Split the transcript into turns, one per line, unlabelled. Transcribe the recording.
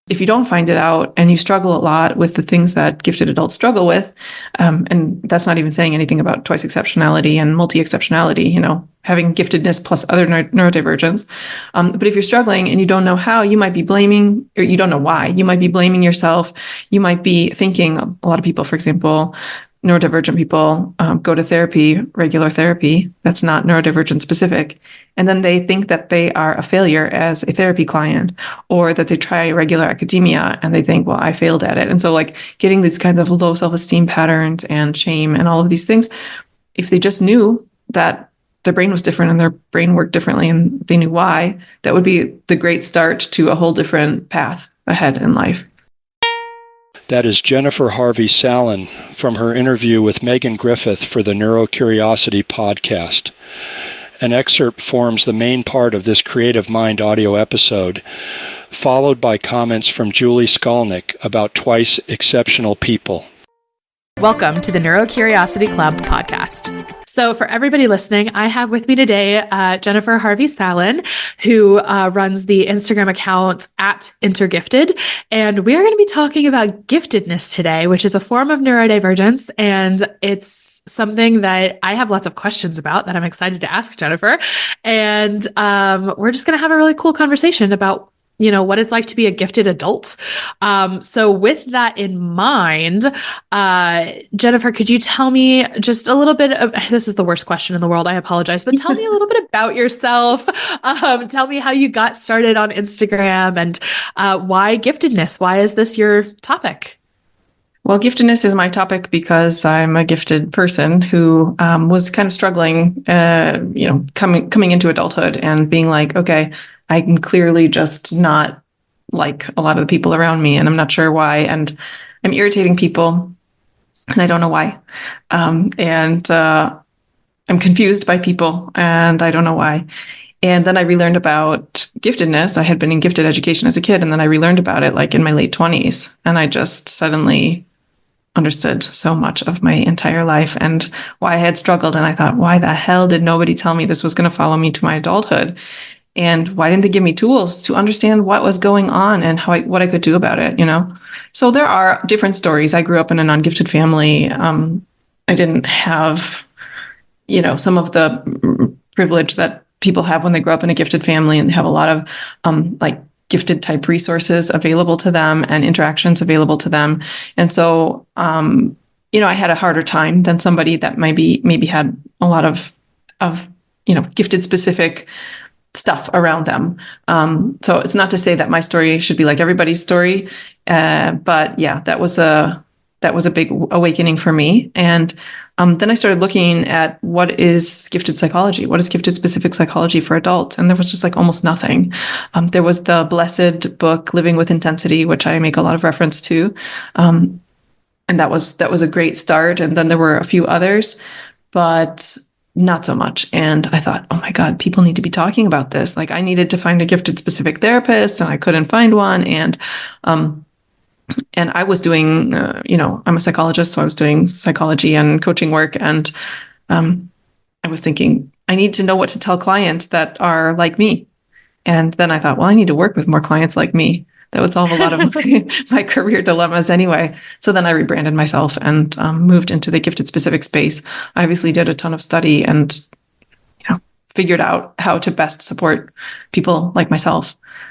If you don't find it out and you struggle a lot with the things that gifted adults struggle with, and that's not even saying anything about twice exceptionality and multi-exceptionality, having giftedness plus other neurodivergence. But if you're struggling and you don't know how, you might be blaming, or you don't know why, you might be blaming yourself. You might be thinking, a lot of people, for example, neurodivergent people go to therapy, regular therapy, that's not neurodivergent specific. And then they think that they are a failure as a therapy client, or that they try regular academia and they think, well, I failed at it. And so getting these kinds of low self-esteem patterns and shame and all of these things, if they just knew that their brain was different and their brain worked differently and they knew why, that would be the great start to a whole different path ahead in life.
That is Jennifer Harvey Sallin from her interview with Megan Griffith for the Neurocuriosity Podcast. An excerpt forms the main part of this Creative Mind audio episode, followed by comments from Julie Skolnick about twice exceptional people.
Welcome to the Neurocuriosity Club Podcast. So for everybody listening, I have with me today Jennifer Harvey Sallin, who runs the Instagram account at InterGifted. And we are going to be talking about giftedness today, which is a form of neurodivergence. And it's something that I have lots of questions about that I'm excited to ask Jennifer. And we're just going to have a really cool conversation about what it's like to be a gifted adult. So with that in mind, Jennifer, could you tell me just a little bit of, this is the worst question in the world, I apologize, but tell me a little bit about yourself. Tell me how you got started on Instagram and why giftedness? Why is this your topic?
Well, giftedness is my topic because I'm a gifted person who was kind of struggling, coming into adulthood and being like, okay, I'm clearly just not like a lot of the people around me, and I'm not sure why, and I'm irritating people, and I don't know why. And I'm confused by people, and I don't know why. And then I relearned about giftedness. I had been in gifted education as a kid, and then I relearned about it in my late 20s, and I just suddenly understood so much of my entire life and why I had struggled. And I thought, why the hell did nobody tell me this was going to follow me to my adulthood? And why didn't they give me tools to understand what was going on and what I could do about it, So there are different stories. I grew up in a non-gifted family. I didn't have, some of the privilege that people have when they grow up in a gifted family, and they have a lot of gifted type resources available to them and interactions available to them. And so, I had a harder time than somebody that maybe had a lot of gifted specific stuff around them. So it's not to say that my story should be like everybody's story. But yeah, that was a big awakening for me. And then I started looking at what is gifted psychology? What is gifted specific psychology for adults? And there was just almost nothing. There was the blessed book, Living with Intensity, which I make a lot of reference to. And that was a great start. And then there were a few others, but not so much. And I thought, oh my God, people need to be talking about this. I needed to find a gifted specific therapist, and I couldn't find one. And I was doing, I'm a psychologist, so I was doing psychology and coaching work. And I was thinking, I need to know what to tell clients that are like me. And then I thought, well, I need to work with more clients like me. That would solve a lot of my career dilemmas anyway. So then I rebranded myself and moved into the gifted specific space. I obviously did a ton of study and, figured out how to best support people like myself.